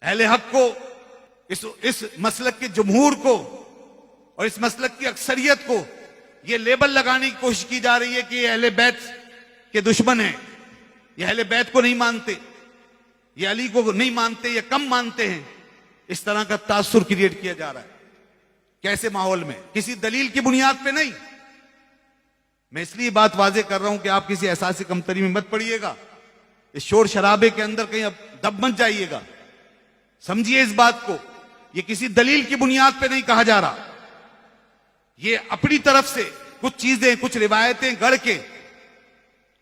अहले हक को, इस मसलक के जमहूर को और इस मसलक की अक्सरियत को यह लेबल लगाने की कोशिश की जा रही है कि ये अहले बैत के दुश्मन हैं, ये अहले बैत को नहीं मानते, ये अली को नहीं मानते, ये कम मानते हैं। इस तरह का तासुर क्रिएट किया जा रहा है। कैसे माहौल में? किसी दलील की बुनियाद पे नहीं। मैं इसलिए बात वाजे कर रहा हूं कि आप किसी एहसास कमतरी में मत पड़िएगा, इस शोर शराबे के अंदर कहीं अब दब मत जाइएगा। समझिए इस बात को, ये किसी दलील की बुनियाद पे नहीं कहा जा रहा। ये अपनी तरफ से कुछ चीजें, कुछ रिवायतें गढ़ के,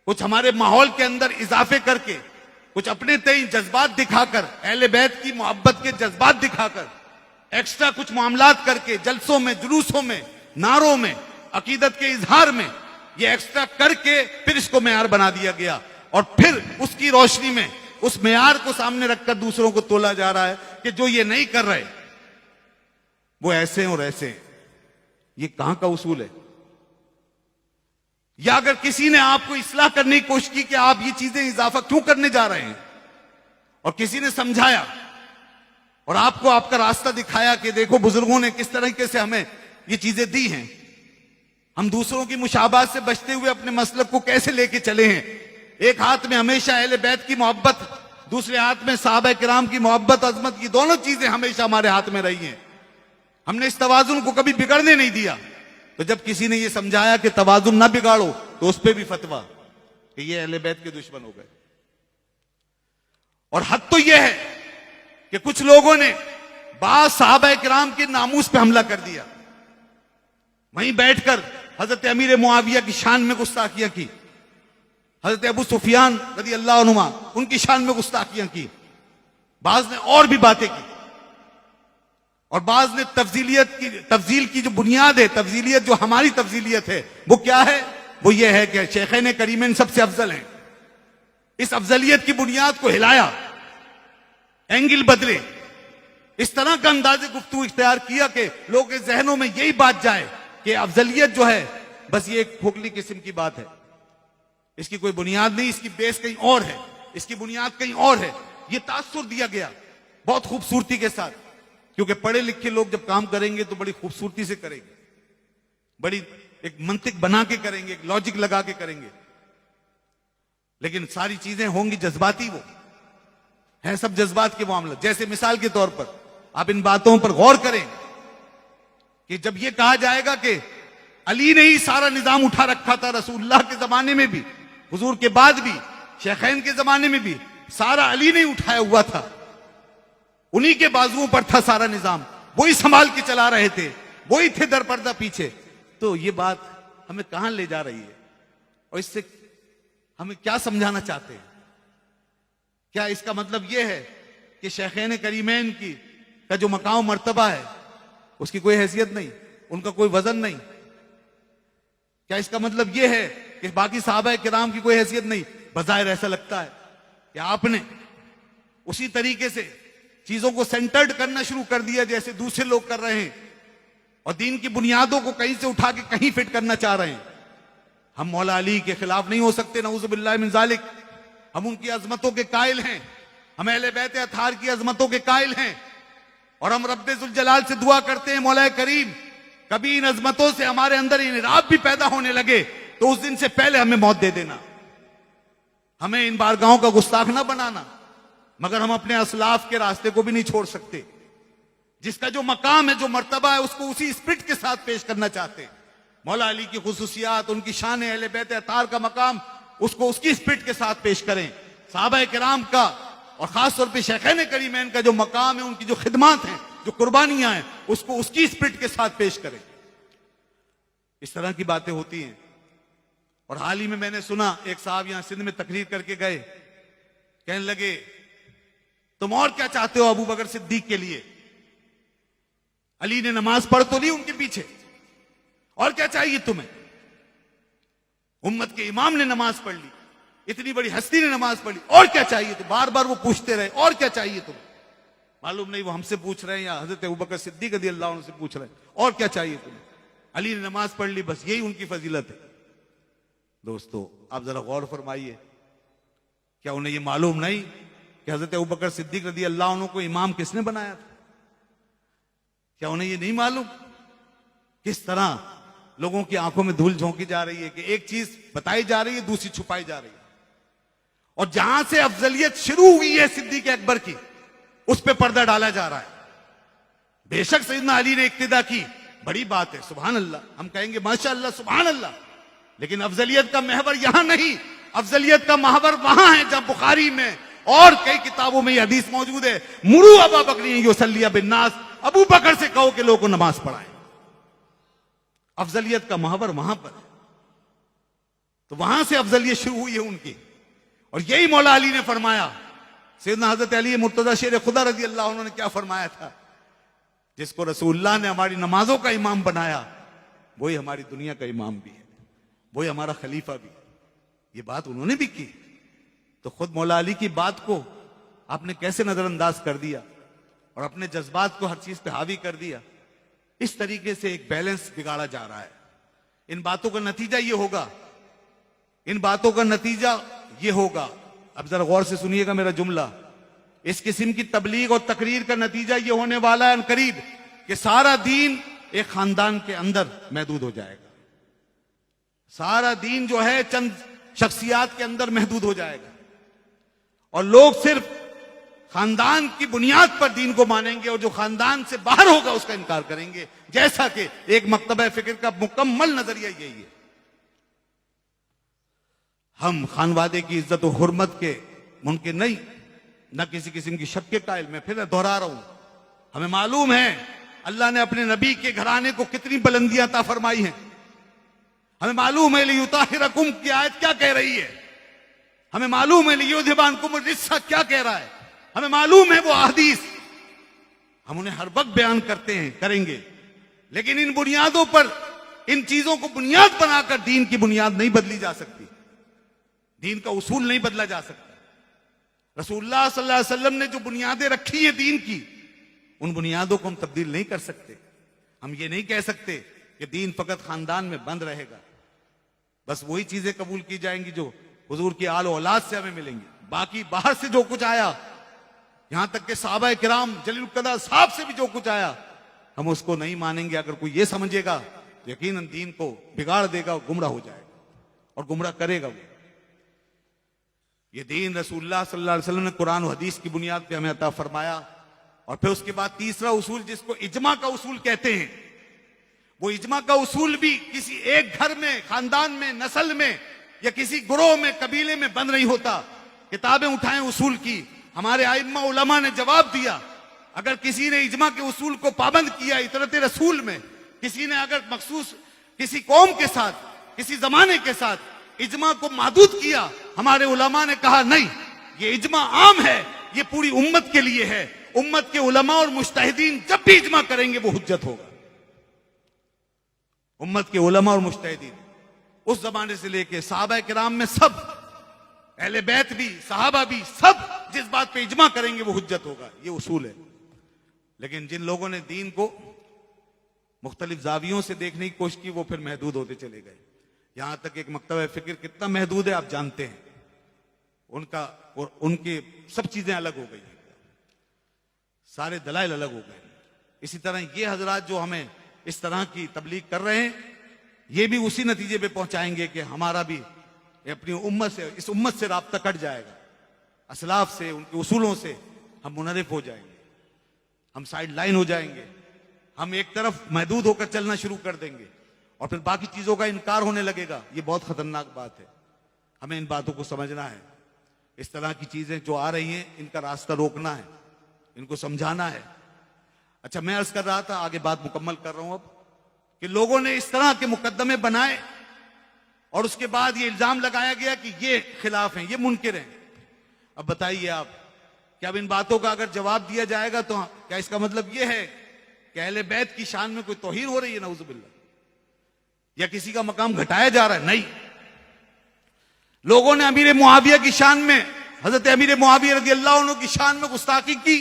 कुछ हमारे माहौल के अंदर इजाफे करके, कुछ अपने तय जज्बात दिखाकर, अहले बैत की मोहब्बत के जज्बात दिखाकर, एक्स्ट्रा कुछ मामलात करके, जलसों में, जुलूसों में, नारों में, अकीदत के इजहार में, ये एक्स्ट्रा करके फिर इसको मेयार बना दिया गया और फिर उसकी रोशनी में उस मेयार को सामने रखकर दूसरों को तोला जा रहा है कि जो ये नहीं कर रहे वो ऐसे और ऐसे हैं। ये कहां का उसूल है? या अगर किसी ने आपको इस्लाह करने की कोशिश की कि आप ये चीजें इजाफा क्यों करने जा रहे हैं, और किसी ने समझाया और आपको आपका रास्ता दिखाया कि देखो बुजुर्गों ने किस तरीके से हमें ये चीजें दी हैं, हम दूसरों की मुशाबात से बचते हुए अपने मसलक को कैसे लेके चले हैं। एक हाथ में हमेशा अहले बैत की मोहब्बत, दूसरे हाथ में साहबा किराम की मोहब्बत, अजमत की दोनों चीजें हमेशा हमारे हाथ में रही हैं। हमने इस तवाजुन को कभी बिगड़ने नहीं दिया। तो जब किसी ने यह समझाया कि तवाजुन ना बिगाड़ो, तो उस पर भी फतवा कि ये अहले बैत के दुश्मन हो गए। और हद तो यह है कि कुछ लोगों ने बाज साहबा किराम के नामूस पे हमला कर दिया, वहीं बैठकर हजरत अमीर मुआविया की शान में गुस्ताखियां की, हजरत अबू सुफियान रज़ी अल्लाह अन्हुमा उनकी शान में गुस्ताखियां की। बाज ने और भी बातें की और बाज ने तफजील की जो बुनियाद है, तफजीलियत जो हमारी तफजीलियत है वो क्या है? वो ये है कि शेखैन करीमैन सबसे अफजल हैं। इस अफजलियत की बुनियाद को हिलाया, एंगल बदले, इस तरह का अंदाजे गुफ्तगू इख्तियार किया कि लोगों के जहनों में यही बात जाए कि अफजलियत जो है बस ये एक खोखली किस्म की बात है, इसकी कोई बुनियाद नहीं, इसकी बेस कहीं और है, इसकी बुनियाद कहीं और है। ये तासुर दिया गया बहुत खूबसूरती के साथ, क्योंकि पढ़े लिखे लोग जब काम करेंगे तो बड़ी खूबसूरती से करेंगे, बड़ी एक मंतिक बना के करेंगे, एक लॉजिक लगा के करेंगे। लेकिन सारी चीजें होंगी जज्बाती, वो है सब जज्बात के मामला। जैसे मिसाल के तौर पर आप इन बातों पर गौर करें कि जब यह कहा जाएगा कि अली ने ही सारा निजाम उठा रखा था, रसूलुल्लाह के जमाने में भी, हुजूर के बाद भी, शेखैन के जमाने में भी सारा अली ने उठाया हुआ था, उन्हीं के बाजुओं पर था सारा निजाम, वही संभाल के चला रहे थे, वही थे दर पर्दा पीछे। तो ये बात हमें कहां ले जा रही है और इससे हमें क्या समझाना चाहते हैं? क्या इसका मतलब यह है कि शेखैन करीमैन की का जो मकाम मर्तबा है उसकी कोई हैसियत नहीं, उनका कोई वजन नहीं? क्या इसका मतलब यह है कि बाकी साहबा किराम की कोई हैसियत नहीं? बज़ाहिर ऐसा लगता है कि आपने उसी तरीके से चीजों को सेंटर्ड करना शुरू कर दिया जैसे दूसरे लोग कर रहे हैं, और दीन की बुनियादों को कहीं से उठा के कहीं फिट करना चाह रहे हैं। हम मौला अली के खिलाफ नहीं हो सकते, नऊज़ु बिल्लाहि मिन ज़ालिक। हम उनकी अजमतों के कायल हैं, हम अहले बैत अतार की अजमतों के कायल हैं, और हम रब्बे ज़ुल जलाल से दुआ करते हैं, मौला करीम कभी इन अजमतों से हमारे अंदर इनराब भी पैदा होने लगे तो उस दिन से पहले हमें मौत दे देना। हमें इन बारगाहों का गुस्ताख ना बनाना, मगर हम अपने असलाफ के रास्ते को भी नहीं छोड़ सकते। जिसका जो मकाम है, जो मर्तबा है, उसको उसी स्पिरिट के साथ पेश करना चाहते हैं। मौला अली की खुसूसियात, उनकी शान, अहले बैत अतार का मकाम, उसको उसकी स्पिरिट के साथ पेश करें। साहबा किराम का और खास तौर पे शेखैन करीमैन का जो मकाम है, उनकी जो खिदमात हैं, जो कुर्बानियां हैं, उसको उसकी स्पिरिट के साथ पेश करें। इस तरह की बातें होती हैं। और हाल ही में मैंने सुना एक साहब यहां सिंध में तकरीर करके गए, कहने लगे तुम और क्या चाहते हो अबू बकर सिद्दीक के लिए? अली ने नमाज पढ़ तो ली उनके पीछे, और क्या चाहिए तुम्हें? उम्मत के इमाम ने नमाज पढ़ ली, इतनी बड़ी हस्ती ने नमाज पढ़ी, और क्या चाहिए? तो बार बार वो पूछते रहे और क्या चाहिए तुम्हें? मालूम नहीं वो हमसे पूछ रहे हैं या हजरत अबू बकर सिद्दीक रज़ियल्लाहु अन्हु से पूछ रहे हैं, और क्या चाहिए तुम्हें? अली ने नमाज पढ़ ली, बस यही उनकी फजीलत है। दोस्तों आप जरा गौर फरमाइए, क्या उन्हें ये मालूम नहीं कि हजरत अबू बकर सिद्दीक रज़ी अल्लाह अन्हु को इमाम किसने बनाया था? क्या उन्हें ये नहीं मालूम किस तरह लोगों की आंखों में धूल झोंकी जा रही है कि एक चीज बताई जा रही है, दूसरी छुपाई जा रही है। और जहां से अफजलियत शुरू हुई है सिद्दीक अकबर की, उस पे पर्दा डाला जा रहा है। बेशक सैयदना अली ने इक्तिदा की, बड़ी बात है, सुभान अल्लाह, हम कहेंगे माशाअल्लाह सुभान अल्लाह, लेकिन अफजलियत का महवर यहां नहीं, अफजलियत का महवर वहां है जहां बुखारी में और कई किताबों में यह हदीस मौजूद है, मुरू अबू बकर युसल्ली बिन्नास, अबू बकर से कहो कि लोगों को नमाज पढ़ाएं। अफजलियत का महवर वहां पर है, तो वहां से अफजलियत शुरू हुई है उनकी। और यही मौला अली ने फरमाया, सैयदना हजरत अली मुर्तजा शेर खुदा रज़ी अल्लाह अन्हु ने क्या फरमाया था, जिसको रसूलुल्लाह ने हमारी नमाजों का इमाम बनाया, वही हमारी दुनिया का इमाम भी है, वही हमारा खलीफा भी है। ये बात उन्होंने भी की, तो खुद मौला अली की बात को आपने कैसे नजरअंदाज कर दिया और अपने जज्बात को हर चीज पे हावी कर दिया। इस तरीके से एक बैलेंस बिगाड़ा जा रहा है। इन बातों का नतीजा ये होगा, इन बातों का नतीजा ये होगा, अब जरा गौर से सुनिएगा मेरा जुमला, इस किस्म की तबलीग और तकरीर का नतीजा ये होने वाला है अनकरीब कि सारा दीन एक खानदान के अंदर महदूद हो जाएगा। सारा दीन जो है चंद शख्सियात के अंदर महदूद हो जाएगा और लोग सिर्फ खानदान की बुनियाद पर दीन को मानेंगे और जो खानदान से बाहर होगा उसका इनकार करेंगे, जैसा कि एक मकतबा फिक्र का मुकम्मल नजरिया यही है। हम खानवादे की इज्जत और हुर्मत के मुनकिर नहीं, न किसी किस्म की शक के कायल, मैं फिर दोहरा रहा हूं, हमें मालूम है अल्लाह ने अपने नबी के घराने को कितनी बुलंदियां अता फरमाई हैं। हमें मालूम है लियुताहिरकुम की आयत क्या कह रही है, हमें मालूम है लियुज़हिबानकुम रिस्सा क्या कह रहा है, हमें मालूम है वो अहदीस, हम उन्हें हर वक्त बयान करते हैं, करेंगे, लेकिन इन बुनियादों पर, इन चीजों को बुनियाद बनाकर दीन की बुनियाद नहीं बदली जा सकती, दीन का उसूल नहीं बदला जा सकता। रसूलुल्लाह सल्लल्लाहु अलैहि वसल्लम ने जो बुनियादें रखी है दीन की, उन बुनियादों को हम तब्दील नहीं कर सकते। हम ये नहीं कह सकते कि दीन फकत खानदान में बंद रहेगा, बस वही चीजें कबूल की जाएंगी जो हुजूर की आल औलाद से हमें मिलेंगी, बाकी बाहर से जो कुछ आया, यहां तक के सहाबा किराम जलील कदर साहब से भी जो कुछ आया, हम उसको नहीं मानेंगे। अगर कोई ये समझेगा तो यकीनन दीन को बिगाड़ देगा और गुमराह हो जाएगा और गुमराह करेगा वो। ये दीन रसूलुल्लाह सल्लल्लाहु अलैहि वसल्लम ने कुरान और हदीस की बुनियाद पे हमें अता फरमाया। और फिर उसके बाद तीसरा उसूल जिसको इजमा का उसूल कहते हैं, वो इजमा का उसूल भी किसी एक घर में, खानदान में, नस्ल में या किसी गुरोह में, कबीले में बंद नहीं होता। किताबें उठाएं उसूल की, हमारे आइम्मा उलमा ने जवाब दिया, अगर किसी ने इजमा के उसूल को पाबंद किया इतरत रसूल में, किसी ने अगर मखसूस किसी कौम के साथ, किसी जमाने के साथ इजमा को महदूद किया, हमारे उलमा ने कहा नहीं, ये इजमा आम है, ये पूरी उम्मत के लिए है। उम्मत के उलमा और मुज्तहिदीन जब भी इजमा करेंगे वो हुज्जत होगा। उम्मत के उलमा और मुज्तहिदीन उस जमाने से लेके सहाबा किराम में सब, अहले बैत भी, सहाबा भी, सब जिस बात पे इजमा करेंगे वो हुज्जत होगा, ये उसूल है। लेकिन जिन लोगों ने दीन को मुख्तलिफ जावियों से देखने की कोशिश की, वो फिर महदूद होते चले गए। यहां तक एक मकतबा फिक्र कितना महदूद है आप जानते हैं, उनका और उनकी सब चीजें अलग हो गई, सारे दलाइल अलग हो गए। इसी तरह ये हजरात जो हमें इस तरह की तबलीग कर रहे हैं, ये भी उसी नतीजे पे पहुंचाएंगे कि हमारा भी अपनी उम्मत से, इस उम्मत से राब्ता कट जाएगा, असलाफ से, उनके उसूलों से हम मुनरिफ हो जाएंगे, हम साइड लाइन हो जाएंगे, हम एक तरफ महदूद होकर चलना शुरू कर देंगे और फिर बाकी चीजों का इनकार होने लगेगा। ये बहुत खतरनाक बात है, हमें इन बातों को समझना है। इस तरह की चीजें जो आ रही हैं, इनका रास्ता रोकना है, इनको समझाना है। अच्छा, मैं अर्ज कर रहा था, आगे बात मुकम्मल कर रहा हूं अब, कि लोगों ने इस तरह के मुकदमे बनाए और उसके बाद ये इल्जाम लगाया गया कि ये खिलाफ हैं, ये मुनकिर हैं। अब बताइए आप कि अब इन बातों का अगर जवाब दिया जाएगा तो क्या इसका मतलब ये है कि अहले बैत की शान में कोई तौहीन हो रही है नऊजुबिल्लाह, या किसी का मकाम घटाया जा रहा है? नहीं, लोगों ने अमीर मुआविया की शान में, हजरत अमीर मुआविया रज़ी अल्लाह अन्हु की शान में गुस्ताखी की,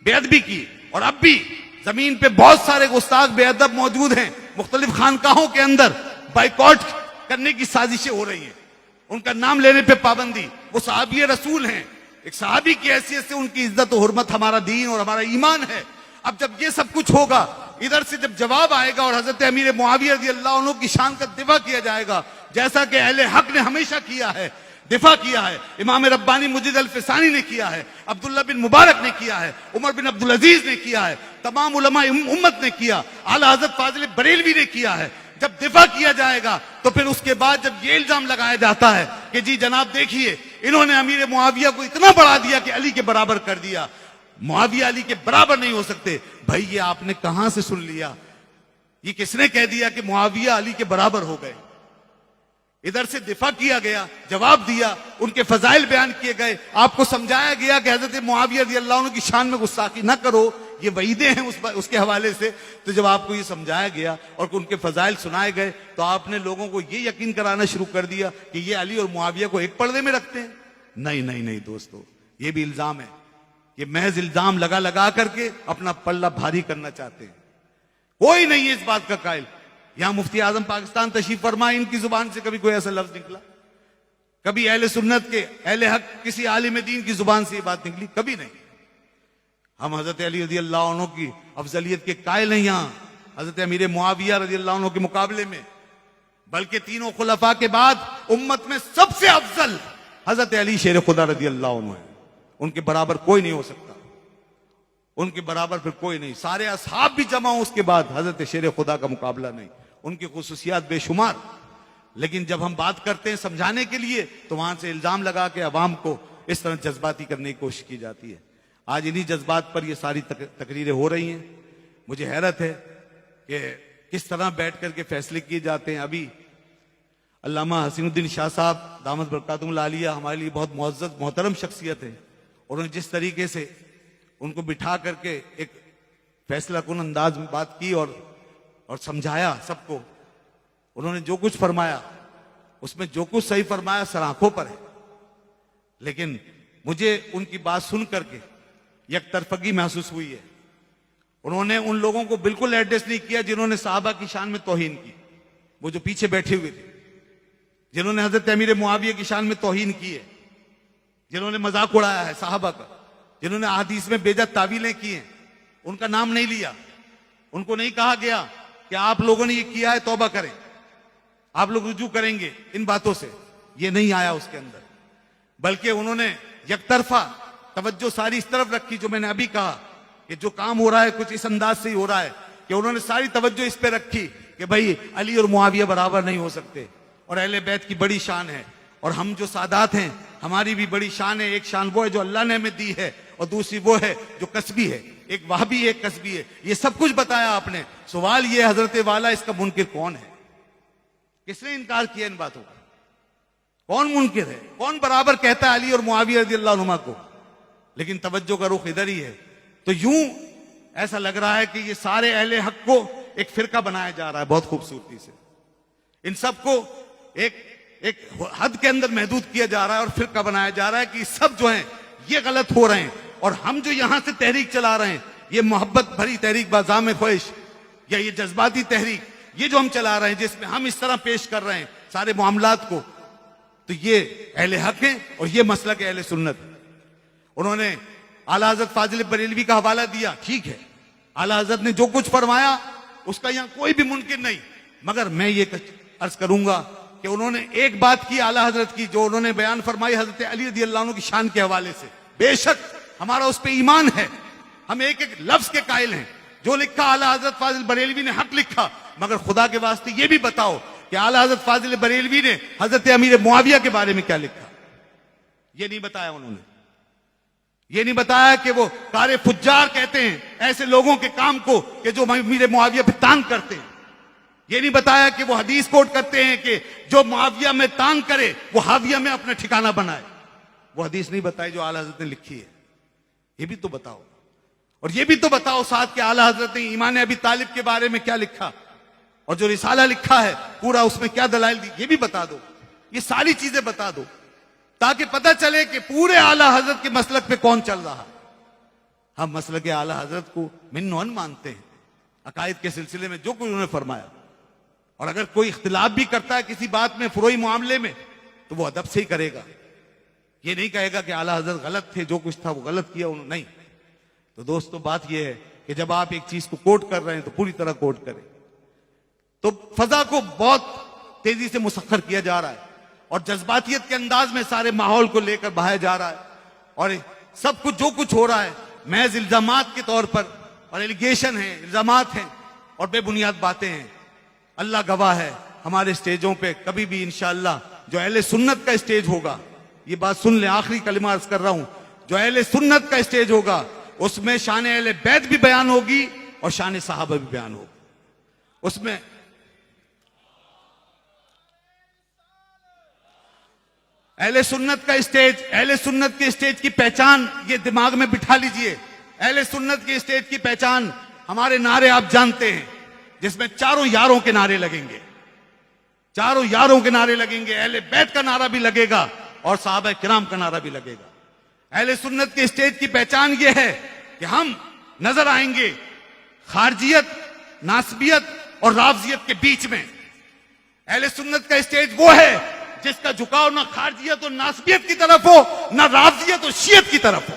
बेअदबी की, और अब भी जमीन पे बहुत सारे गुस्ताख बेअदब मौजूद हैं। मुख्तलिफ खानकाहों के अंदर बाइकॉट करने की साजिशें हो रही हैं, उनका नाम लेने पे पाबंदी। वो सहाबी रसूल हैं, एक सहाबी की हैसियत से उनकी इज्जत और हुर्मत हमारा दीन और हमारा ईमान है। अब जब ये सब कुछ होगा, इधर से जब जवाब आएगा और हजरत अमीर मुआविया रज़ियल्लाहु अन्हु की शान का दिफा किया जाएगा, जैसा कि अहले हक ने हमेशा किया है, दिफा किया है, इमाम रब्बानी मुजिद अल फिसानी ने किया है, अब्दुल्ला बिन मुबारक ने किया है, उमर बिन अब्दुल अजीज ने किया है, तमाम उलमा उम्मत ने किया, आला हजरत फाजिल बरेलवी ने किया है। जब दिफा किया जाएगा तो फिर उसके बाद जब ये इल्जाम लगाया जाता है कि जी जनाब देखिए इन्होंने अमीर मुआविया को इतना बढ़ा दिया कि अली के बराबर कर दिया, मुआविया अली के बराबर नहीं हो सकते। भाई ये आपने कहां से सुन लिया? ये किसने कह दिया कि मुआविया अली के बराबर हो गए? इधर से दिफा किया गया, जवाब दिया, उनके फजाइल बयान किए गए, आपको समझाया गया कि हजरत मुआविया रज़ियल्लाहु अन्हु की शान में गुस्ताखी न करो, ये वईदे हैं उसके हवाले से। तो जब आपको ये समझाया गया और उनके फजाइल सुनाए गए तो आपने लोगों को ये यकीन कराना शुरू कर दिया कि ये अली और मुआविया को एक पर्दे में रखते हैं। नहीं नहीं नहीं दोस्तों, ये भी इल्जाम है, ये महज इल्जाम लगा लगा करके अपना पल्ला भारी करना चाहते हैं। कोई नहीं है इस बात का कायल। यहां मुफ्ती आजम पाकिस्तान तशरीफ फरमा, इनकी जुबान से कभी कोई ऐसा लफ्ज निकला? कभी अहले सुन्नत के अहले हक किसी आलिम दीन की जुबान से ये बात निकली? कभी नहीं। हम हजरत अली रज़ियल्लाहु अन्हु की अफजलियत के कायल नहीं यहां हजरत अमीर मुआविया रज़ियल्लाहु अन्हु के मुकाबले में, बल्कि तीनों खुलफा के बाद उम्मत में सबसे अफजल हजरत अली शेर खुदा रज़ियल्लाहु अन्हु है। उनके बराबर कोई नहीं हो सकता, उनके बराबर फिर कोई नहीं। सारे असहाब भी जमा हो उसके बाद हजरत शेर खुदा का मुकाबला नहीं। उनकी खुसूसियात बेशुमार, लेकिन जब हम बात करते हैं समझाने के लिए तो वहां से इल्जाम लगा के अवाम को इस तरह जज्बाती करने की कोशिश की जाती है। आज इन्हीं जज्बात पर ये सारी तकरीरें हो रही हैं। मुझे हैरत है कि किस तरह बैठ करके फैसले किए जाते हैं। अभी अल्लामा हसीनुद्दीन शाह साहब दामद बरकातुहुल आलिया हमारे लिए बहुत मुअज़्ज़ज़ मोहतरम शख्सियत है। उन्होंने जिस तरीके से उनको बिठा करके एक फैसला कुन अंदाज में बात की और समझाया सबको, उन्होंने जो कुछ फरमाया उसमें जो कुछ सही फरमाया सर आंखों पर है। लेकिन मुझे उनकी बात सुन करके एक तरफगी महसूस हुई है। उन्होंने उन लोगों को बिल्कुल एड्रेस नहीं किया जिन्होंने साहबा की शान में तौहीन की, वो जो पीछे बैठे हुए थे, जिन्होंने हजरत अमीर मुआविया की शान में तौहीन की है, जिन्होंने मजाक उड़ाया है साहबा का, जिन्होंने हदीस में बेजा तावीलें की हैं, उनका नाम नहीं लिया। उनको नहीं कहा गया कि आप लोगों ने ये किया है, तौबा करें, आप लोग रुजू करेंगे इन बातों से। ये नहीं आया उसके अंदर, बल्कि उन्होंने यकतरफा तवज्जो सारी इस तरफ रखी, जो मैंने अभी कहा कि जो काम हो रहा है कुछ इस अंदाज से ही हो रहा है कि उन्होंने सारी तवज्जो इस पे रखी कि भाई अली और मुआविया बराबर नहीं हो सकते और अहले बैत की बड़ी शान है और हम जो सादात हैं हमारी भी बड़ी शान है। एक शान वो है जो अल्लाह ने हमें दी है और दूसरी वो है जो कसबी है, एक वहाबी है, एक कसबी है। ये सब कुछ बताया आपने। सवाल ये हजरत वाला इसका मुनकिर कौन है? किसने इनकार किया इन बातों का? कौन मुनकिर है? कौन बराबर कहता है अली और मुआविया रज़ियल्लाहु अन्हुमा को? लेकिन तवज्जो का रुख इधर ही है। तो यूं ऐसा लग रहा है कि ये सारे अहले हक को एक फिरका बनाया जा रहा है बहुत खूबसूरती से। इन सबको एक हद के अंदर महदूद किया जा रहा है और फिरका बनाया जा रहा है कि सब जो है ये गलत हो रहे हैं और हम जो यहां से तहरीक चला रहे हैं, ये मोहब्बत भरी तहरीक बाज़ाम ख्वाहिश या ये जज्बाती तहरीक, ये जो हम चला रहे हैं जिसमें हम इस तरह पेश कर रहे हैं सारे मामलात को, तो ये अहले हक है और ये मसलक अहले सुन्नत है। उन्होंने आला हजरत फाजिल बरेलवी का हवाला दिया, ठीक है, आला हजरत ने जो कुछ फरमाया उसका यहां कोई भी मुनकिर नहीं, मगर मैं ये अर्ज करूंगा कि उन्होंने एक बात की आला हजरत की, जो उन्होंने बयान फरमाई हजरत अली रज़ियल्लाहु अन्हु की शान के हवाले से। बेशक हमारा उस पर ईमान है, हम एक एक लफ्ज के कायल हैं। जो लिखा आला हजरत फाजिल बरेलवी ने हक लिखा, मगर खुदा के वास्ते ये भी बताओ कि आला हजरत फाजिल बरेलवी ने हजरत अमीर मुआविया के बारे में क्या लिखा? ये नहीं बताया उन्होंने। ये नहीं बताया कि वो कारे फुज्जार कहते हैं ऐसे लोगों के काम को कि जो अमीर मुआविया पे तान करते हैं। ये नहीं बताया कि वो हदीस कोट करते हैं कि जो मुआविया में तान करे वो हाविया में अपना ठिकाना बनाए। वो हदीस नहीं बताई जो आला हजरत ने लिखी है। ये भी तो बताओ। और ये भी तो बताओ साथ के आला हजरत ने ईमान अबी तालिब के बारे में क्या लिखा और जो रिसाला लिखा है पूरा उसमें क्या दलाइल दी, ये भी बता दो। ये सारी चीजें बता दो ताकि पता चले कि पूरे आला हजरत के मसलक पे कौन चल रहा है। हम मसलक आला हजरत को मिन्न मानते हैं अकायद के सिलसिले में जो कुछ उन्होंने फरमाया, और अगर कोई इख्तिलाफ भी करता है किसी बात में, फुरोई मामले में, तो वो अदब से ही करेगा ये नहीं कहेगा कि आला हजरत गलत थे, जो कुछ था वो गलत किया उन्होंने, नहीं। तो दोस्तों बात यह है कि जब आप एक चीज को कोट कर रहे हैं तो पूरी तरह कोट करें। तो फजा को बहुत तेजी से मुसख्खर किया जा रहा है और जज्बातियत के अंदाज में सारे माहौल को लेकर बहाया जा रहा है, और सब कुछ जो कुछ हो रहा है महज इल्जामात के तौर पर, और एलिगेशन है, इल्जामात हैं और बेबुनियाद बातें हैं। अल्लाह गवाह है, हमारे स्टेजों पे कभी भी इंशाअल्लाह जो अहले सुन्नत का स्टेज होगा, ये बात सुन ले, आखिरी कलिमा अर्ज कर रहा हूं, जो अहले सुन्नत का स्टेज होगा उसमें शान अहले बैत भी बयान होगी और शान सहाबा भी बयान होगी। उसमें अहले सुन्नत का स्टेज, अहले सुन्नत के स्टेज की पहचान ये दिमाग में बिठा लीजिए। अहले सुन्नत के स्टेज की पहचान, हमारे नारे आप जानते हैं, जिसमें चारों यारों के नारे लगेंगे, चारों यारों के नारे लगेंगे, अहले बैत का नारा भी लगेगा और सहाबा किराम का नारा भी लगेगा। अहले सुन्नत के स्टेज की पहचान यह है कि हम नजर आएंगे खारजियत, नासबियत और रावजियत के बीच में। अहले सुन्नत का स्टेज वो है जिसका झुकाव ना खारजियत और नासबियत की तरफ हो, ना रावजियत और शियत की तरफ हो।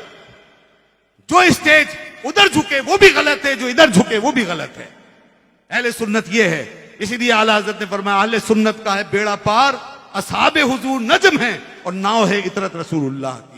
जो स्टेज उधर झुके वो भी गलत है, जो इधर झुके वो भी गलत है। अहले सुन्नत ये है, इसीलिए आला हज़रत ने फरमाया अहले सुन्नत का है बेड़ा पार, असहाबे हुजूर नजम है और नाव है इतरत रसूलुल्लाह की।